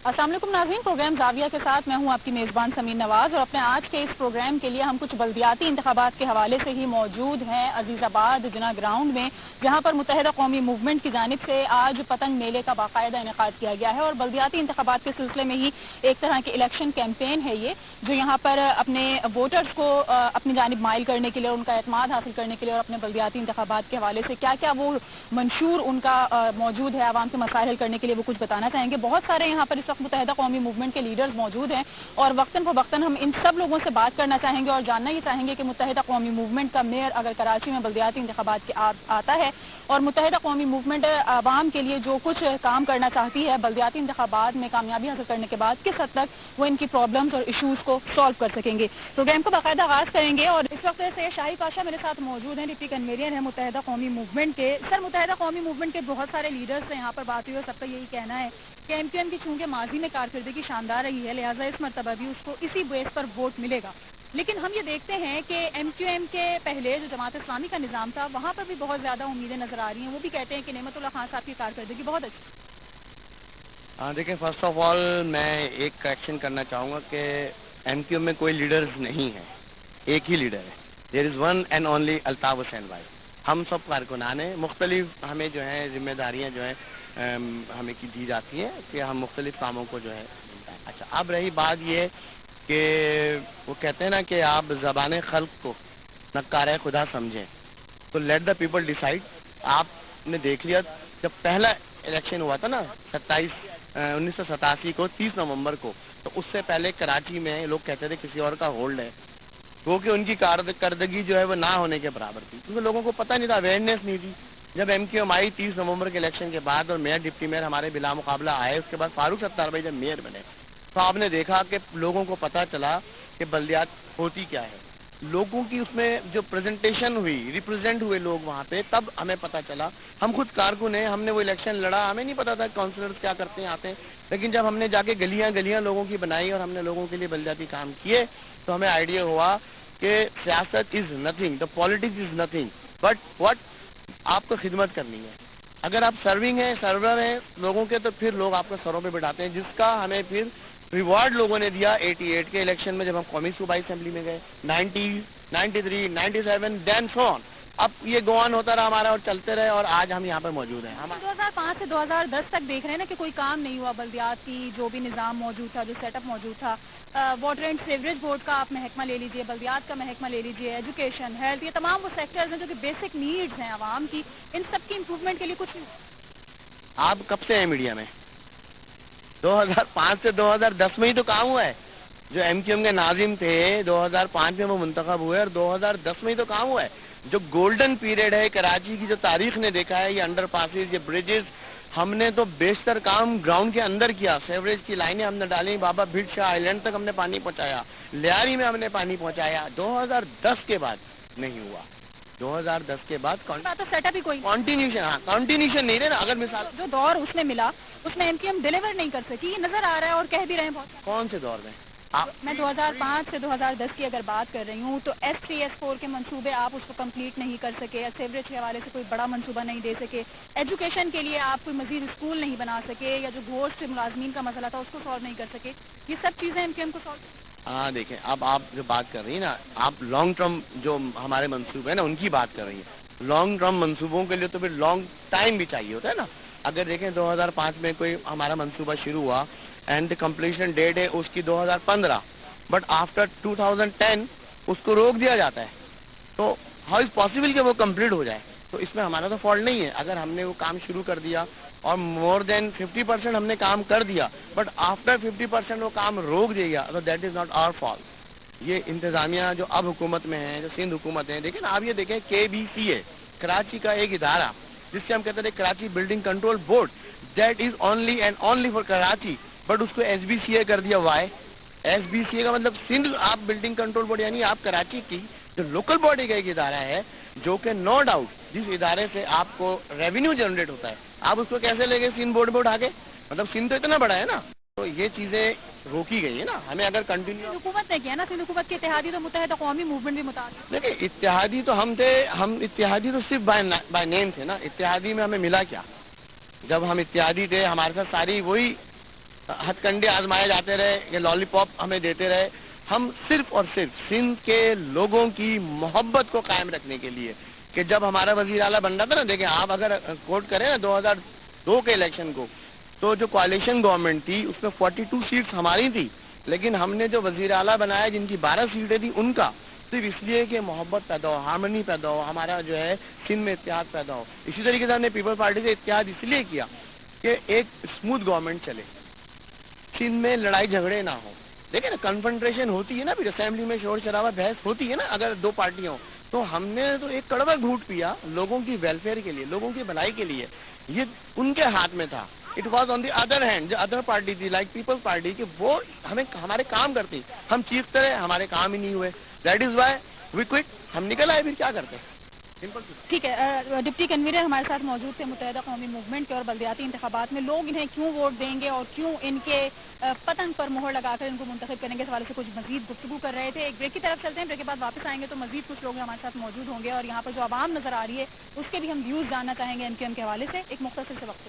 अस्सलाम वालेकुम नाज़रीन, प्रोग्राम जाविया के साथ मैं हूं आपकी मेज़बान समीन नवाज और अपने आज के इस प्रोग्राम के लिए हम कुछ बल्दियाती इंतखाबात के हवाले से ही मौजूद हैं अजीज़ाबाद जिना ग्राउंड में, जहां पर मुत्तहिदा कौमी मूवमेंट की जानिब से आज पतंग मेले का बाकायदा इनेकाद किया गया है। और बल्दियाती इंतखाबात के सिलसिले में ही एक तरह की इलेक्शन कैंपेन है ये, जो यहाँ पर अपने वोटर्स को अपनी जानिब माइल करने के लिए, उनका एतमाद हासिल करने के लिए और अपने बल्दियाती इंतखाबात के हवाले से क्या क्या वो मंशूर उनका मौजूद है, आवाम के मसाइल हल करने के लिए वो कुछ बताना चाहेंगे। बहुत सारे यहाँ पर इस वक्त मुत्तहिदा कौमी मूवमेंट के लीडर्स मौजूद हैं और वक्तन फवक्तन हम इन सब लोगों से बात करना चाहेंगे और जानना ये चाहेंगे कि मुत्तहिदा कौमी मूवमेंट का मेयर अगर कराची में बल्दियाती इंतखाबात के आता है और मुत्तहिदा कौमी मूवमेंट आवाम के लिए जो कुछ काम करना चाहती है बल्दियाती इंतखाबात में कामयाबी हासिल करने के बाद, किस हद तक वो इनकी प्रॉब्लम्स और इशूज़ को सॉल्व कर सकेंगे। प्रोग्राम को बाकायदा आगाज करेंगे और इस वक्त से शाही पाशा मेरे साथ मौजूद हैं, डिप्टी कन्वीनर है मुत्तहिदा कौमी मूवमेंट के। सर, मुत्तहिदा कौमी मूवमेंट के बहुत सारे लीडर्स से यहाँ पर बात हुई और सबका यही कहना है कि एमक्यूएम की चूंकि माजी में कारकर्दगी शानदार रही है, लिहाजा इस मरतबा भी उसको इसी बेस पर वोट मिलेगा। लेकिन हम ये देखते हैं कि एमक्यूएम के पहले जो जमात इस्लामी का निज़ाम था वहाँ पर भी बहुत ज़्यादा उम्मीदें नजर आ रही हैं। वो भी कहते हैं कि नेमतुल्लाह खान साहब की कारकर्दगी बहुत अच्छी। देखिए, फर्स्ट ऑफ ऑल मैं एक करेक्शन करना चाहूँगा कि एमक्यूएम में कोई लीडर्स नहीं है, एक ही लीडर है। There is one and only Altaf Hussain भाई। हम सब कारकुनान हैं, मुख्तलिफ हमें जो है जिम्मेदारियाँ जो हैं हमें की दी जाती हैं कि हम मुख्तलिफ कामों को जो है। अच्छा, अब रही बात ये कि वो कहते हैं ना कि आप ज़बान खल्क को नक्कार खुदा समझें, तो लेट द पीपल डिसाइड। आपने देख लिया जब पहला इलेक्शन हुआ था ना 1987 को 30 नवंबर को, तो उससे पहले कराची में लोग कहते थे किसी और का होल्ड है, वो कि उनकी कारकर्दगी जो है वो ना होने के बराबर थी, क्योंकि लोगों को पता नहीं था, अवेयरनेस नहीं थी। जब एमक्यूएम आई 30 नवंबर के इलेक्शन के बाद और मेयर डिप्टी मेयर हमारे बिला मुकाबला आए, उसके बाद फारूक सत्तार भाई जब मेयर बने, तो आपने देखा कि लोगों को पता चला कि बल्दियात होती क्या है। लोगों की उसमें जो प्रेजेंटेशन हुई, रिप्रेजेंट हुए लोग वहाँ पे, तब हमें पता चला। हम खुद कारकुन हैं, हमने वो इलेक्शन लड़ा, हमें नहीं पता था काउंसलर्स क्या करते हैं आते हैं, लेकिन जब हमने जाके गलियाँ गलियाँ लोगों की बनाई और हमने लोगों के लिए बल्दियाती काम किए, तो हमें आइडिया हुआ कि सियासत is nothing, the politics is nothing, but what आपको खिदमत करनी है। अगर आप सर्विंग है, सर्वर हैं लोगों के, तो फिर लोग आपको सरों पे बिठाते हैं, जिसका हमें फिर रिवार्ड लोगों ने दिया 88 के इलेक्शन में, जब हम कौमी सूबाई असेंबली में गए 90, 93, 97, देन सो ऑन। अब ये गोआन होता रहा हमारा और चलते रहे और आज हम यहाँ पर मौजूद हैं। हम 2005 से 2010 तक देख रहे हैं ना कि कोई काम नहीं हुआ बल्दियात की, जो भी निज़ाम मौजूद था, जो सेटअप मौजूद था, वाटर एंड सीवरेज बोर्ड का आप महकमा ले लीजिए, बल्दियात का महकमा ले लीजिए, एजुकेशन, हेल्थ, ये तमाम वो सेक्टर्स हैं जो कि बेसिक नीड्स हैं आवाम की, इन सब की इम्प्रूवमेंट के लिए कुछ नहीं। आप कब से हैं मीडिया में? 2005 से 2010 में ही तो काम हुआ है। जो एमक्यूएम के नाजिम थे 2005 में वो मुंतखब हुए और 2010 में ही तो काम हुआ है। जो गोल्डन पीरियड है कराची की, जो तारीख ने देखा है, ये अंडर पासिस, ये ब्रिजेस, हमने तो बेशतर काम ग्राउंड के अंदर किया। सेवरेज की लाइनें हमने डाली, बाबा भिट शाह आइलैंड तक हमने पानी पहुंचाया, लियारी में हमने पानी पहुंचाया। 2010 के बाद नहीं हुआ। 2010 के बाद तो सेटअप ही कोई कॉन्टिन्यूशन, हाँ कॉन्टिन्यूशन नहीं रहे ना। अगर मिसाल जो दौर उसमें मिला उसमें एमक्यूएम डिलीवर नहीं कर सकी, ये नजर आ रहा है और कह भी रहे हैं बहुत। कौन से दौर में? मैं 2005 से 2010 की अगर बात कर रही हूँ, तो S3 S4 के मंसूबे आप उसको कंप्लीट नहीं कर सके, सेवरेज के हवाले से कोई बड़ा मंसूबा नहीं दे सके, एजुकेशन के लिए आप कोई मजीद स्कूल नहीं बना सके, या जो घोस्ट मुलाजमीन का मसला था उसको सॉल्व नहीं कर सके। ये सब चीजें एमक्यूएम को सॉल्व। हाँ देखें, अब आप जो बात कर रही है ना, आप लॉन्ग टर्म जो हमारे मंसूबे हैं ना उनकी बात कर रही है। लॉन्ग टर्म मंसूबों के लिए तो फिर लॉन्ग टाइम भी चाहिए होता है ना। अगर देखें 2005 में कोई हमारा मंसूबा शुरू हुआ एंड कंप्लीशन डेट है उसकी 2015, बट आफ्टर 2010 उसको रोक दिया जाता है, तो हाउ इज पॉसिबल कि वो कंप्लीट हो जाए? तो इसमें हमारा तो फॉल्ट नहीं है। अगर हमने वो काम शुरू कर दिया और मोर देन 50% हमने काम कर दिया, बट आफ्टर 50% वो काम रोक दिया, तो that is not our fault. ये इंतजामिया जो अब हुकूमत में है, जो सिंध हुकूमत है, देखिए ना आप ये देखें KBC है कराची का एक इदारा, जिससे हम कहते थे Karachi building control board, that is only and only for Karachi, but उसको SBCA कर दिया। वाई? SBCA का मतलब सिंध आप बिल्डिंग कंट्रोल बोर्ड, यानी आप कराची की जो लोकल बॉडी का एक इदारा है, जो कि नो डाउट जिस इदारे से आपको रेवेन्यू जनरेट होता है, आप उसको कैसे ले गए सिंध बोर्ड में उठा के? मतलब सिंध तो इतना बड़ा है ना, तो ये चीजें रोकी गई है ना। हमें अगर कंटिन्यू हुकूमत ने किया ना, सिंध हुकूमत के इत्तेहादी तो मुत्तहिदा कौमी मूवमेंट भी मुताबिक। देखिए, इत्तेहादी तो हम थे, हम इत्तेहादी तो सिर्फ बाय नेम थे ना। इत्तेहादी में हमें मिला क्या? जब हम इत्तेहादी थे हमारे साथ सारी वही ہتھ کنڈے آزمائے جاتے رہے, یہ لالی پاپ ہمیں دیتے رہے. ہم صرف اور صرف سندھ کے لوگوں کی محبت کو قائم رکھنے کے لیے, کہ جب ہمارا وزیر اعلیٰ بن رہا تھا نا, دیکھیں آپ اگر کوٹ کریں نا 2002 کے الیکشن کو, تو جو کوalition گورنمنٹ تھی اس میں 42 سیٹس ہماری تھی, لیکن ہم نے جو وزیر اعلیٰ بنایا جن کی 12 سیٹیں تھیں ان کا صرف اس لیے کہ محبت پیدا ہو, ہارمنی پیدا ہو, ہمارا جو ہے سندھ میں اتحاد پیدا ہو. اسی طریقے سے ہم نے پیپل پارٹی سے اتحاد اس لیے کیا کہ ایک اسموتھ گورنمنٹ چلے, سندھ میں لڑائی جھگڑے نہ ہو. دیکھیں نا کنفرنٹریشن ہوتی ہے نا, پھر اسمبلی میں شور شرابہ بحث ہوتی ہے نا اگر دو پارٹیاں ہوں. تو ہم نے تو ایک کڑوا گھونٹ پیا لوگوں کی ویلفیئر کے لیے, لوگوں کی بھلائی کے لیے. یہ ان کے ہاتھ میں تھا. It was on the other hand, جو ادر پارٹی تھی لائک پیپل پارٹی, کہ وہ ہمیں ہمارے کام کرتی, ہم چیختے رہے ہمارے کام ہی نہیں ہوئے. That is why we quit, ہم نکل آئے, پھر کیا کرتے. ٹھیک ہے, ڈپٹی کنوینر ہمارے ساتھ موجود تھے متحدہ قومی موومنٹ کے, اور بلدیاتی انتخابات میں لوگ انہیں کیوں ووٹ دیں گے اور کیوں ان کے پتن پر مہر لگا کر ان کو منتخب کرنے کے حوالے سے کچھ مزید گفتگو کر رہے تھے. ایک بریک کی طرف چلتے ہیں, بریک کے بعد واپس آئیں گے تو مزید کچھ لوگ ہمارے ساتھ موجود ہوں گے, اور یہاں پر جو عوام نظر آ رہی ہے اس کے بھی ہم ویوز جاننا چاہیں گے ان کے حوالے سے. ایک مختصر سے وقت